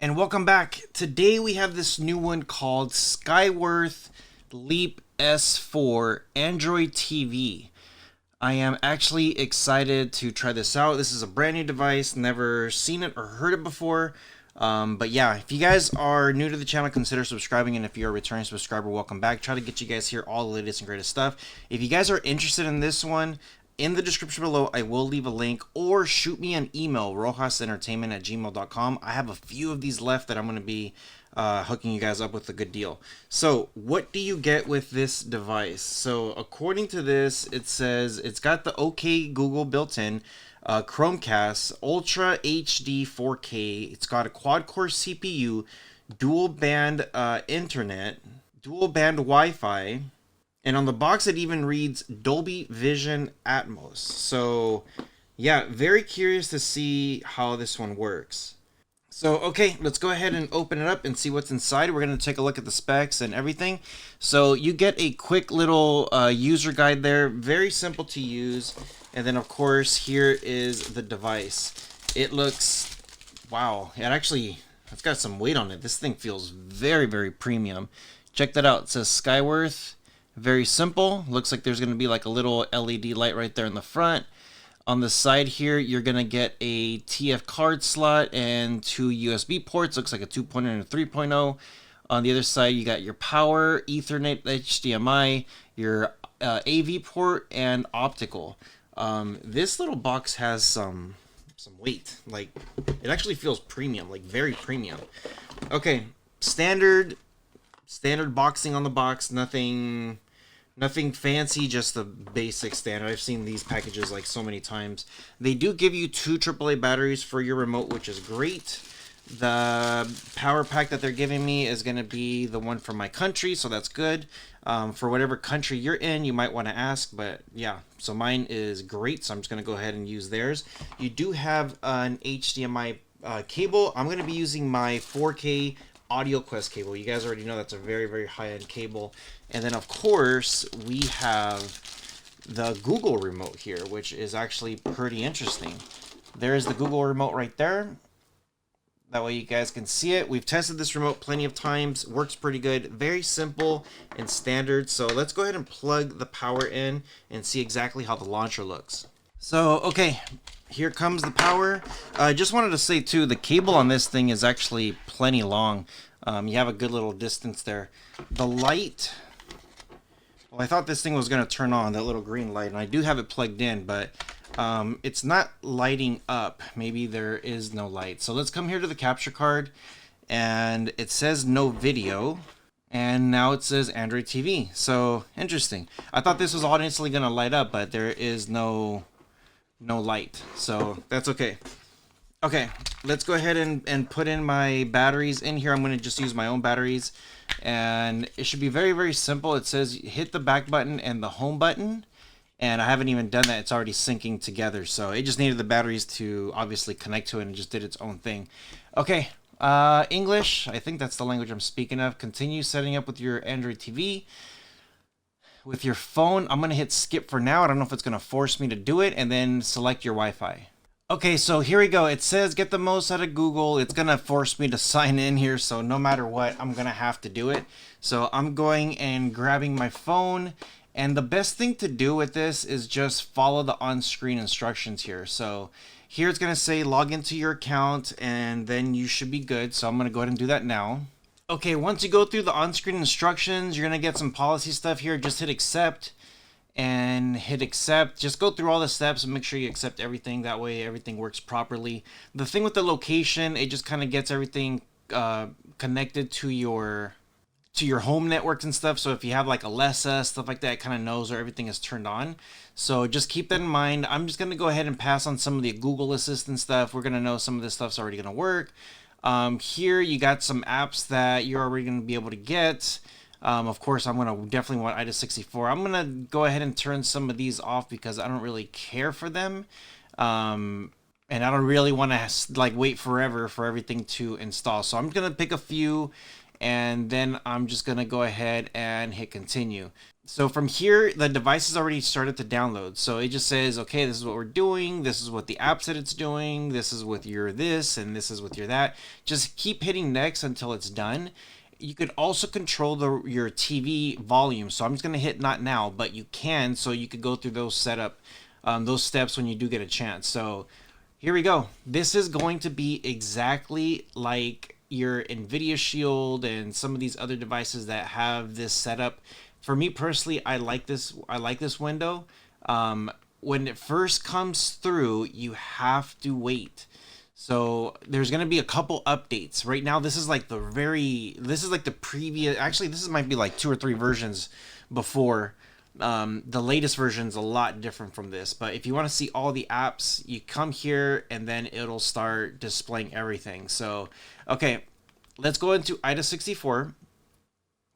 And welcome back. Today we have this new one called Skyworth LEAP S4 Android TV. I am actually excited to try this out. This is a brand new device, never seen it or heard it before. But yeah, if you guys are new to the channel, consider subscribing, and if you're a returning subscriber, welcome back. Try to get you guys here all the latest and greatest stuff. If you guys are interested in this one, in the description below, I will leave a link, or shoot me an email, rohasentertainment@gmail.com. I have a few of these left that I'm going to be hooking you guys up with a good deal. So what do you get with this device? So according to this, it says it's got the OK Google built in, Chromecast, Ultra HD 4K. It's got a quad-core CPU, dual band internet, dual band Wi-Fi. And on the box, it even reads Dolby Vision Atmos. So, yeah, very curious to see how this one works. So, okay, let's go ahead and open it up and see what's inside. We're going to take a look at the specs and everything. So, you get a quick little user guide there. Very simple to use. And then, of course, here is the device. It looks, wow, it's got some weight on it. This thing feels very, very premium. Check that out. It says Skyworth. Very simple. Looks like there's going to be like a little LED light right there in the front. On the side here, you're going to get a TF card slot and two USB ports. Looks like a 2.0 and a 3.0. On the other side, you got your power, Ethernet, HDMI, your AV port, and optical. This little box has some weight. Like, it actually feels premium, like very premium. Okay, standard boxing on the box. Nothing fancy, just the basic standard. I've seen these packages like so many times. They do give you two AAA batteries for your remote, which is great. The power pack that they're giving me is going to be the one from my country, so that's good. For whatever country you're in, you might want to ask, but yeah, so mine is great, so I'm just going to go ahead and use theirs. You do have an HDMI cable. I'm going to be using my 4K Audio Quest cable. You guys already know that's a very, very high-end cable. And then, of course, we have the Google remote here, which is actually pretty interesting. There's the Google remote right there. That way you guys can see it. We've tested this remote plenty of times. Works pretty good. Very simple and standard. So let's go ahead and plug the power in and see exactly how the launcher looks. So, okay, here comes the power. I just wanted to say, too, the cable on this thing is actually plenty long. You have a good little distance there. The light, well, I thought this thing was going to turn on, that little green light, and I do have it plugged in, but it's not lighting up. Maybe there is no light. So let's come here to the capture card, and it says no video. And now it says Android TV. So, interesting. I thought this was all instantly going to light up, but there is no light. So, that's okay. Okay, let's go ahead and put in my batteries in here. I'm going to just use my own batteries. And it should be very, very simple. It says hit the back button and the home button. And I haven't even done that. It's already syncing together. So, it just needed the batteries to obviously connect to it, and it just did its own thing. Okay. English, I think that's the language I'm speaking of. Continue setting up with your Android TV. With your phone, I'm going to hit skip for now. I don't know if it's going to force me to do it, and then select your Wi-Fi. Okay, so here we go. It says get the most out of Google. It's going to force me to sign in here, so no matter what, I'm going to have to do it. So I'm going and grabbing my phone, and the best thing to do with this is just follow the on-screen instructions here. So here it's going to say log into your account, and then you should be good. So I'm going to go ahead and do that now. Okay, once you go through the on-screen instructions, you're going to get some policy stuff here. Just hit accept and hit accept. Just go through all the steps and make sure you accept everything. That way everything works properly. The thing with the location, it just kind of gets everything connected to your home networks and stuff. So if you have like Alexa, stuff like that, it kind of knows where everything is turned on. So just keep that in mind. I'm just going to go ahead and pass on some of the Google Assistant stuff. We're going to know some of this stuff's already going to work. Here you got some apps that you're already going to be able to get. Of course, I'm going to definitely want IDA64. I'm going to go ahead and turn some of these off because I don't really care for them. And I don't really want to like wait forever for everything to install. So I'm going to pick a few and then I'm just gonna go ahead and hit continue. So from here, the device has already started to download. So it just says, okay, this is what we're doing. This is what the app said it's doing. This is with your this, and this is with your that. Just keep hitting next until it's done. You could also control your TV volume. So I'm just gonna hit not now, but you can. So you could go through those those steps when you do get a chance. So here we go. This is going to be exactly like your NVIDIA Shield and some of these other devices that have this setup. For me personally, I like this window. When it first comes through, you have to wait. So there's gonna be a couple updates. Right now, this is like the previous. Actually, this might be like 2 or 3 versions before. The latest version is a lot different from this. But if you want to see all the apps, you come here and then it'll start displaying everything. So, okay, let's go into IDA 64.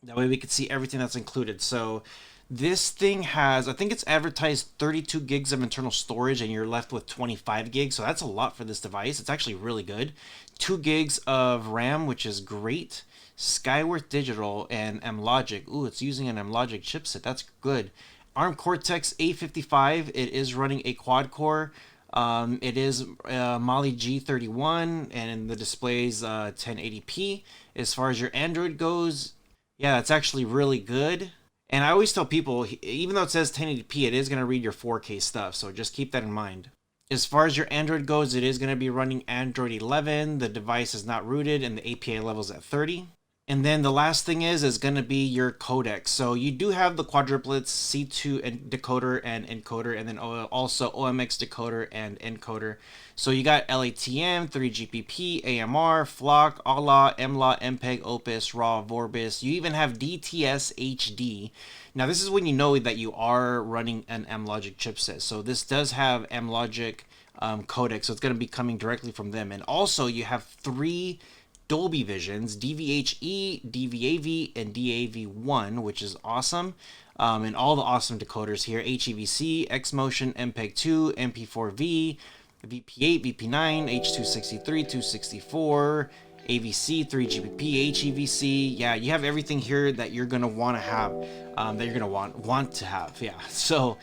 That way we can see everything that's included. So this thing has, I think it's advertised 32 gigs of internal storage, and you're left with 25 gigs. So that's a lot for this device. It's actually really good. 2 gigs of RAM, which is great. Skyworth Digital and M-Logic. Ooh, it's using an M-Logic chipset. That's good. ARM Cortex A55. It is running a quad core. It is Mali G31, and the display's 1080p. As far as your Android goes, yeah, that's actually really good. And I always tell people, even though it says 1080p, it is going to read your 4K stuff, so just keep that in mind. As far as your Android goes, it is going to be running Android 11. The device is not rooted, and the API level is at 30. And then the last thing is going to be your codecs. So you do have the quadruplets, C2 decoder and encoder, and then also OMX decoder and encoder. So you got LATM, 3GPP, AMR, FLOC, ALA, MLA, MPEG, Opus, RAW, Vorbis. You even have DTS HD. Now this is when you know that you are running an M-Logic chipset. So this does have M-Logic codec, so it's going to be coming directly from them. And also you have 3 Dolby Visions, DVH-E, DVAV, and DAV1, which is awesome. And all the awesome decoders here: HEVC, X-Motion, MPEG-2, MP4V, VP8, VP9, H263, 264, AVC, 3GPP, HEVC. Yeah, you have everything here that you're gonna want to have, that you're gonna want to have. Yeah, so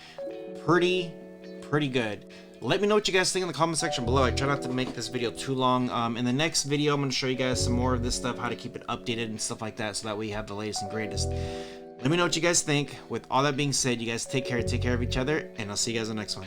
pretty good. Let me know what you guys think in the comment section below. I try not to make this video too long. In the next video, I'm going to show you guys some more of this stuff, how to keep it updated and stuff like that, so that way you have the latest and greatest. Let me know what you guys think. With all that being said, you guys take care of each other, and I'll see you guys in the next one.